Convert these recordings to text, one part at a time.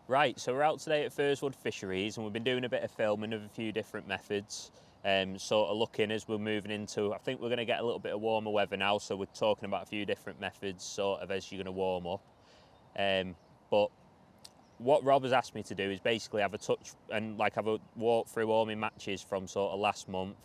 Right, so we're out today at Furswood Fisheries and we've been doing a bit of filming of a few different methods. Sort of looking as we're moving into, I think we're going to get a little bit of warmer weather now, so we're talking about a few different methods sort of as you're going to warm up. But what Rob has asked me to do is basically have a touch and like have a walk through all my matches from sort of last month.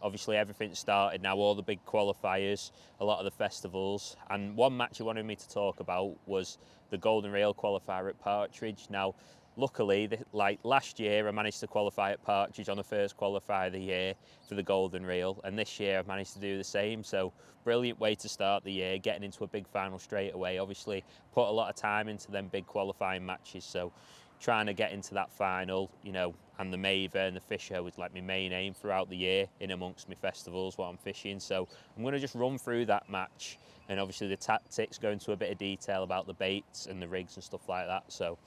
Obviously everything's started now, all the big qualifiers, a lot of the festivals, and one match he wanted me to talk about was the Golden Reel qualifier at Partridge. Now luckily, like last year I managed to qualify at Partridge on the first qualifier of the year for the Golden Reel, and this year I've managed to do the same, so brilliant way to start the year, getting into a big final straight away. Obviously put a lot of time into them big qualifying matches, so trying to get into that final, you know, and the Maver and the Fisher was like my main aim throughout the year in amongst my festivals while I'm fishing. So I'm going to just run through that match and obviously the tactics, go into a bit of detail about the baits and the rigs and stuff like that. So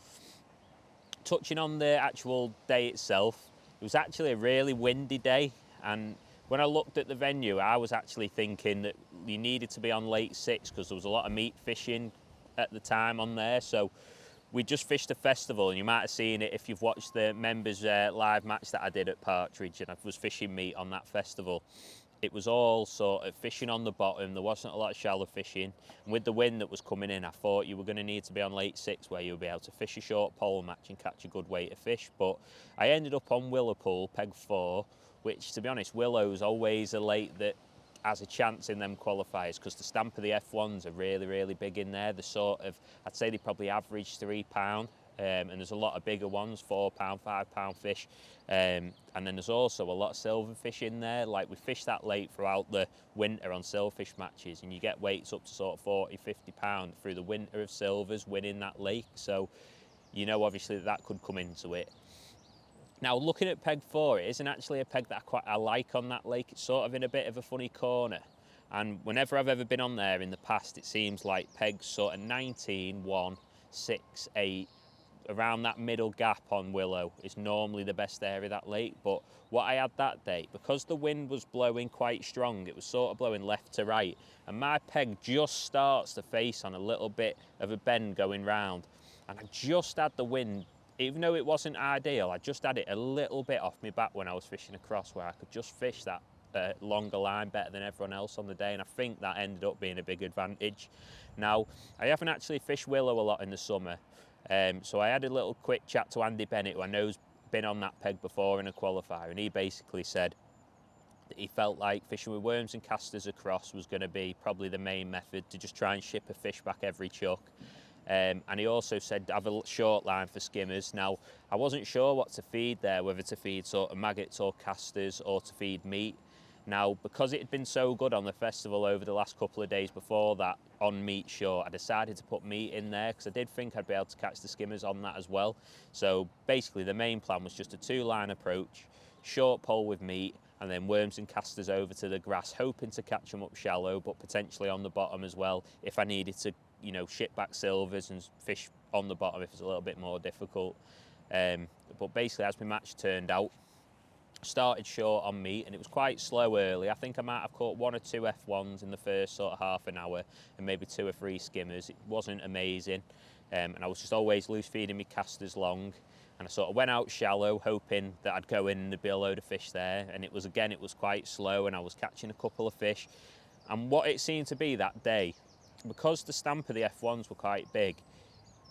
touching on the actual day itself, it was actually a really windy day, and when I looked at the venue I was actually thinking that you needed to be on lake 6 because there was a lot of meat fishing at the time on there. So we just fished a festival, and you might have seen it if you've watched the members live match that I did at Partridge, and I was fishing meat on that festival. It was all sort of fishing on the bottom, there wasn't a lot of shallow fishing, and with the wind that was coming in I thought you were going to need to be on lake 6 where you'll be able to fish a short pole match and catch a good weight of fish. But I ended up on Willow Pool, peg 4, which to be honest, Willow's always a lake that has a chance in them qualifiers because the stamp of the F1s are really big in there. They're sort of, I'd say they probably average £3, and there's a lot of bigger ones, £4, £5 fish, and then there's also a lot of silverfish in there. Like we fished that lake throughout the winter on silverfish matches, and you get weights up to sort of 40, £50 through the winter of silvers winning that lake. So you know obviously that could come into it. Now looking at peg 4, it isn't actually a peg that I like on that lake. It's sort of in a bit of a funny corner, and whenever I've ever been on there in the past it seems like pegs sort of 19, 1, 6, 8, around that middle gap on Willow is normally the best area of that lake. But what I had that day, because the wind was blowing quite strong, it was sort of blowing left to right, and my peg just starts to face on a little bit of a bend going round, and I just had the wind. Even though it wasn't ideal, I just had it a little bit off my back when I was fishing across, where I could just fish that longer line better than everyone else on the day, and I think that ended up being a big advantage. Now, I haven't actually fished Willow a lot in the summer, so I had a little quick chat to Andy Bennett, who I know's been on that peg before in a qualifier, and he basically said that he felt like fishing with worms and casters across was going to be probably the main method to just try and ship a fish back every chuck. And he also said have a short line for skimmers. Now, I wasn't sure what to feed there, whether to feed sort of maggots or casters or to feed meat. Now, because it had been so good on the festival over the last couple of days before that on meat short, I decided to put meat in there because I did think I'd be able to catch the skimmers on that as well. So basically the main plan was just a 2-line approach, short pole with meat, and then worms and casters over to the grass, hoping to catch them up shallow, but potentially on the bottom as well if I needed to, you know, ship back silvers and fish on the bottom if it's a little bit more difficult. But basically, as my match turned out, started short on meat, and it was quite slow early. I think I might have caught 1 or 2 F1s in the first sort of half an hour, and maybe 2 or 3 skimmers. It wasn't amazing, and I was just always loose feeding me casters long, and I sort of went out shallow hoping that I'd go in and there'd be a load of fish there, and it was quite slow, and I was catching a couple of fish. And what it seemed to be that day, because the stamp of the F1s were quite big,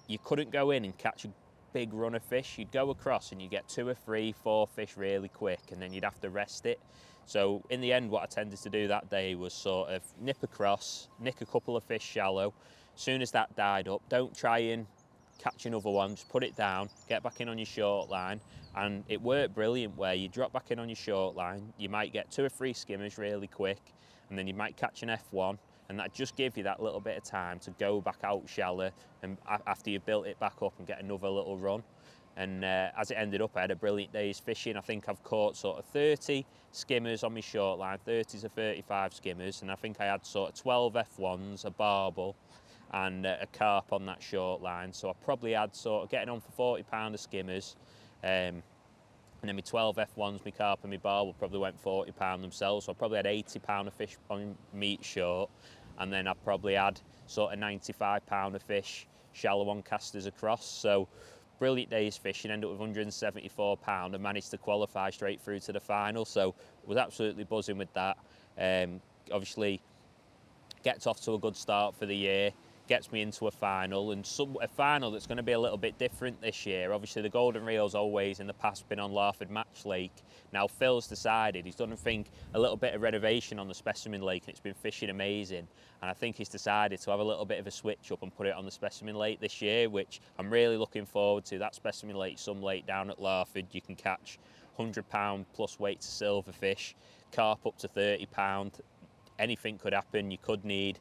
you couldn't go in and catch a big run of fish. You'd go across and you get 2 or 3, 4 fish really quick, and then you'd have to rest it. So in the end, what I tended to do that day was sort of nip across, nick a couple of fish shallow. As soon as that died up, don't try and catch another one, just put it down, get back in on your short line, and it worked brilliant where you drop back in on your short line, you might get 2 or 3 skimmers really quick, and then you might catch an F1, and that just give you that little bit of time to go back out shallow and after you've built it back up and get another little run. And as it ended up, I had a brilliant day's fishing. I think I've caught sort of 30 skimmers on my short line, 30 to 35 skimmers, and I think I had sort of 12 F1s, a barbel, and a carp on that short line. So I probably had sort of getting on for £40 of skimmers, and then my 12 F1s, my carp and my barbel probably went £40 themselves. So I probably had £80 of fish on meat short, and then I probably had sort of £95 of fish shallow on casters across. So brilliant day's fishing, ended up with £174 and managed to qualify straight through to the final. So was absolutely buzzing with that. Obviously, gets off to a good start for the year, gets me into a final, and a final that's going to be a little bit different this year. Obviously, the Golden Reel's always in the past been on Larford Match Lake. Now Phil's decided he's done, I think, a little bit of renovation on the Specimen Lake, and it's been fishing amazing. And I think he's decided to have a little bit of a switch up and put it on the Specimen Lake this year, which I'm really looking forward to. That Specimen Lake, some lake down at Larford, you can catch £100 plus weight to silverfish, carp up to £30. Anything could happen. You could need,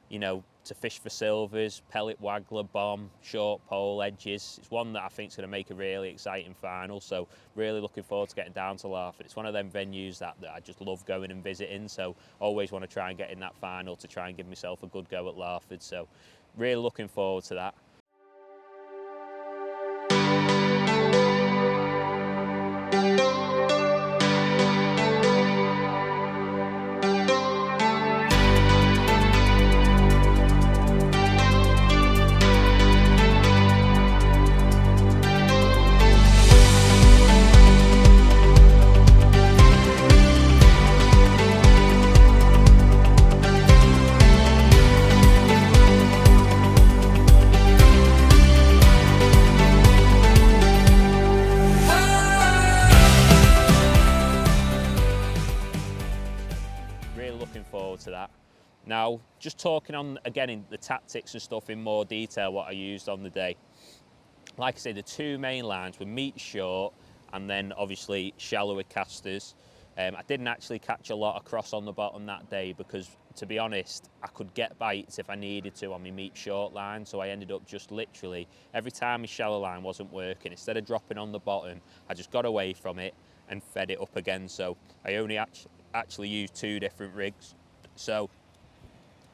you know, to fish for silvers, pellet waggler, bomb, short pole, edges. It's one that I think is going to make a really exciting final, so really looking forward to getting down to Larford. It's one of them venues that I just love going and visiting, so always want to try and get in that final to try and give myself a good go at Larford, so really looking forward to that. To that. Now, just talking on again in the tactics and stuff in more detail, what I used on the day. Like I say, the two main lines were meat short and then obviously shallower casters. I didn't actually catch a lot across on the bottom that day because, to be honest, I could get bites if I needed to on my meat short line, so I ended up just literally, every time my shallow line wasn't working, instead of dropping on the bottom, I just got away from it and fed it up again. So I only actually used two different rigs. So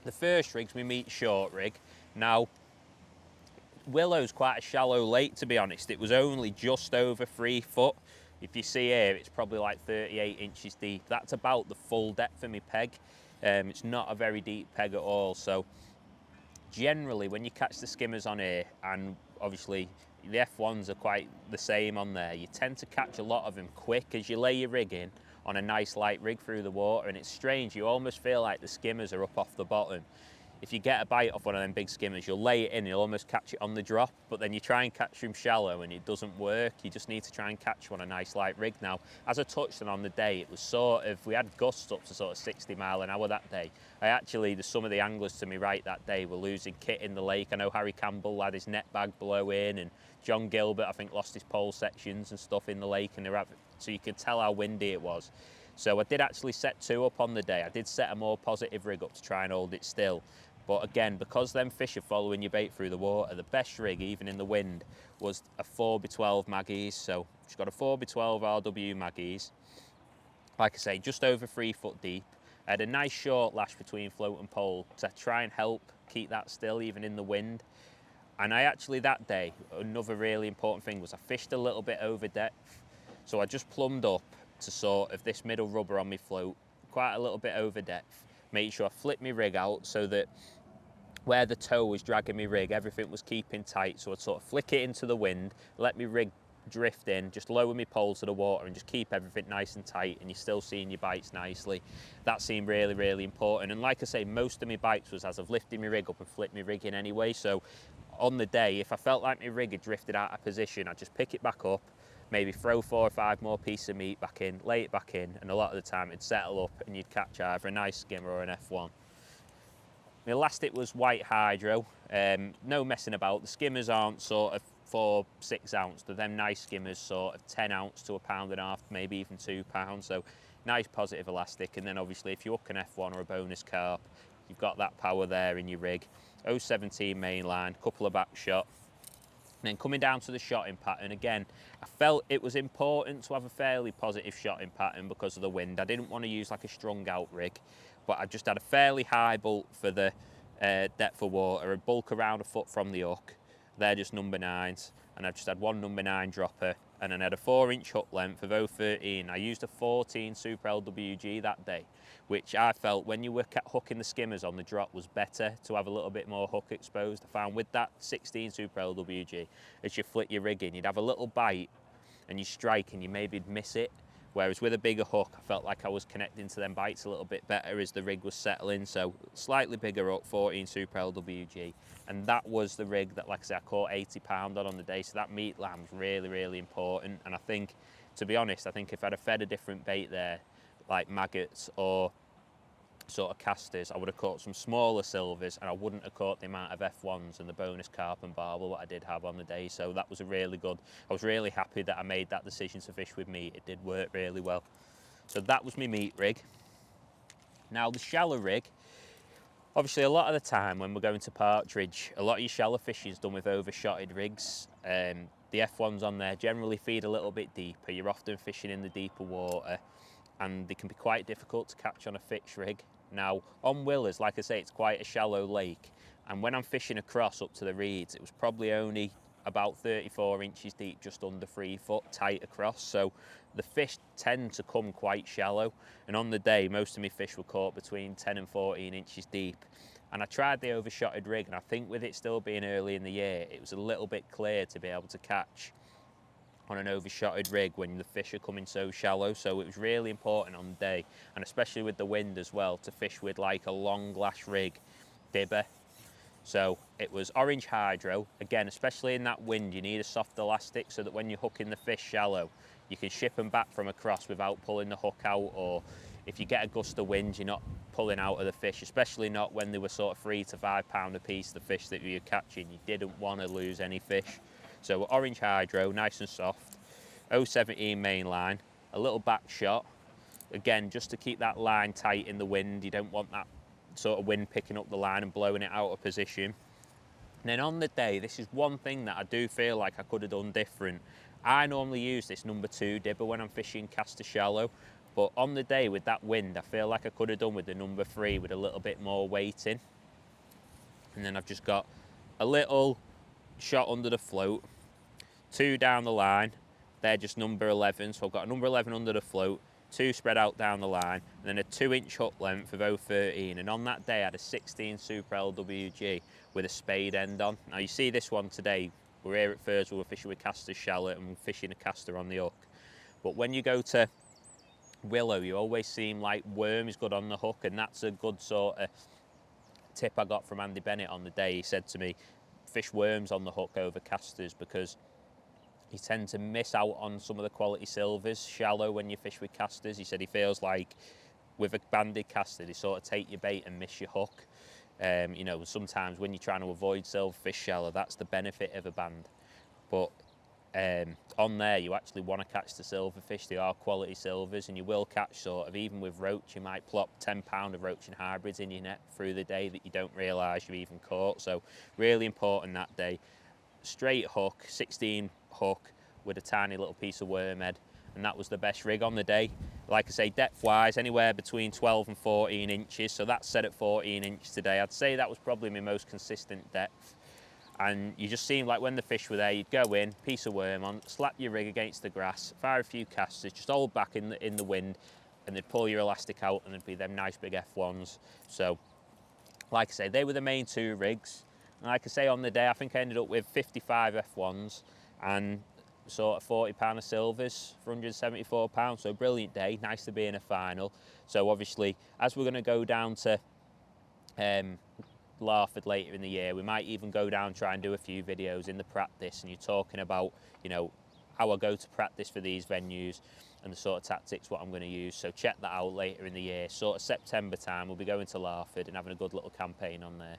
the first rig's my meat short rig. Now, Willow's quite a shallow lake, to be honest. It was only just over 3 foot. If you see here, it's probably like 38 inches deep. That's about the full depth of my peg. It's not a very deep peg at all. So generally, when you catch the skimmers on here, and obviously the F1s are quite the same on there, you tend to catch a lot of them quick as you lay your rig in on a nice light rig through the water, and it's strange, you almost feel like the skimmers are up off the bottom. If you get a bite off one of them big skimmers, you'll lay it in, you'll almost catch it on the drop, but then you try and catch them shallow and it doesn't work. You just need to try and catch one on a nice light rig. Now, as I touched on the day, it was sort of, we had gusts up to sort of 60 mile an hour that day. Some of the anglers to me right that day were losing kit in the lake. I know Harry Campbell had his net bag blow in, and John Gilbert, I think, lost his pole sections and stuff in the lake, and so you could tell how windy it was. So I did actually set two up on the day. I did set a more positive rig up to try and hold it still. But again, because them fish are following your bait through the water, the best rig, even in the wind, was a 4x12 Maggie's. So she's got a 4x12 RW Maggie's. Like I say, just over 3 foot deep. I had a nice short lash between float and pole to try and help keep that still, even in the wind. And I actually, that day, another really important thing was I fished a little bit over depth. So I just plumbed up to sort of this middle rubber on my float, quite a little bit over depth. Made sure I flipped my rig out so that where the toe was dragging my rig, everything was keeping tight. So I'd sort of flick it into the wind, let my rig drift in, just lower my pole to the water and just keep everything nice and tight, and you're still seeing your bites nicely. That seemed really, really important. And like I say, most of my bites was as I've lifted my rig up and flipped my rig in anyway. So on the day, if I felt like my rig had drifted out of position, I'd just pick it back up, maybe throw 4 or 5 more pieces of meat back in, lay it back in, and a lot of the time it'd settle up and you'd catch either a nice skimmer or an F1. My last hit was white hydro, no messing about. The skimmers aren't sort of 4-6 ounce, they're them nice skimmers, sort of 10 ounce to £1.5 pounds, maybe even £2, so nice positive elastic. And then obviously if you hook an F1 or a bonus carp, you've got that power there in your rig. 017 mainline, couple of back shot. And then coming down to the shotting pattern, again, I felt it was important to have a fairly positive shotting pattern because of the wind. I didn't want to use like a strung out rig, but I just had a fairly high bulk for the depth of water, a bulk around a foot from the hook. They're just number 9s, and I've just had one number 9 dropper and then I had a 4-inch hook length of 0.13. I used a 14 Super LWG that day, which I felt when you were hooking the skimmers on the drop was better to have a little bit more hook exposed. I found with that 16 Super LWG, as you flick your rig in, you'd have a little bite and you strike and you maybe miss it. Whereas with a bigger hook, I felt like I was connecting to them bites a little bit better as the rig was settling. So slightly bigger hook, 14 Super LWG. And that was the rig that, like I said, I caught 80 pound on the day. So that meat lamb's really, really important. And I think, to be honest, I think if I'd have fed a different bait there, like maggots or sort of casters, I would have caught some smaller silvers, and I wouldn't have caught the amount of F1s and the bonus carp and barbel what I did have on the day. So that was a really good, I was really happy that I made that decision to fish with meat. It did work really well. So that was my meat rig. Now the shallow rig, obviously a lot of the time when we're going to partridge, a lot of your shallow fishing is done with overshotted rigs. The F1s on there generally feed a little bit deeper. You're often fishing in the deeper water, and they can be quite difficult to catch on a fixed rig. Now, on Willers, like I say, it's quite a shallow lake, and when I'm fishing across up to the reeds, it was probably only about 34 inches deep, just under 3 foot tight across, so the fish tend to come quite shallow, and on the day, most of my fish were caught between 10 and 14 inches deep. And I tried the overshotted rig, and I think with it still being early in the year, it was a little bit clear to be able to catch on an overshotted rig when the fish are coming so shallow. So it was really important on the day, and especially with the wind as well, to fish with like a long lash rig dibber. So it was orange hydro. Again, especially in that wind, you need a soft elastic so that when you're hooking the fish shallow, you can ship them back from across without pulling the hook out, or if you get a gust of wind, you're not pulling out of the fish, especially not when they were sort of 3 to 5 pound a piece, the fish that you were catching. You didn't want to lose any fish. So orange hydro, nice and soft, 0.17 main line, a little back shot, again, just to keep that line tight in the wind. You don't want that sort of wind picking up the line and blowing it out of position. And then on the day, this is one thing that I do feel like I could have done different. I normally use this number 2 dibber when I'm fishing caster shallow, but on the day with that wind, I feel like I could have done with the number 3 with a little bit more weighting. And then I've just got a little shot under the float, 2 down the line, they're just number 11, so I've got a number 11 under the float, 2 spread out down the line, and then a 2-inch hook length of 0.13. And on that day I had a 16 Super LWG with a spade end on. Now you see this one today, we're here at Thursday, we're fishing with caster shallot and we're fishing a caster on the hook. But when you go to willow, you always seem like worm is good on the hook, and that's a good sort of tip I got from Andy Bennett on the day. He said to me, fish worms on the hook over casters, because you tend to miss out on some of the quality silvers shallow when you fish with casters. He said he feels like with a banded caster, they sort of take your bait and miss your hook. You know, sometimes when you're trying to avoid silverfish shallow, that's the benefit of a band. But on there, you actually want to catch the silverfish. They are quality silvers, and you will catch sort of, even with roach, you might plop 10 pound of roach and hybrids in your net through the day that you don't realise you've even caught. So really important that day. Straight hook, 16 hook with a tiny little piece of worm head, and that was the best rig on the day. Like I say, depth wise, anywhere between 12 and 14 inches, so that's set at 14 inches today. I'd say that was probably my most consistent depth. And you just seemed like when the fish were there, you'd go in, piece of worm on, slap your rig against the grass, fire a few casters, just hold back in the wind, and they'd pull your elastic out, and there'd be them nice big F1s. So, like I say, they were the main 2 rigs. And like I say, on the day, I think I ended up with 55 F1s and sort of 40 pound of silvers for 174 pounds. So brilliant day, nice to be in a final. So obviously, as we're going to go down to Larford later in the year, we might even go down and try and do a few videos in the practice, and you're talking about, you know, how I go to practice for these venues and the sort of tactics what I'm going to use. So check that out later in the year. Sort of September time, we'll be going to Larford and having a good little campaign on there.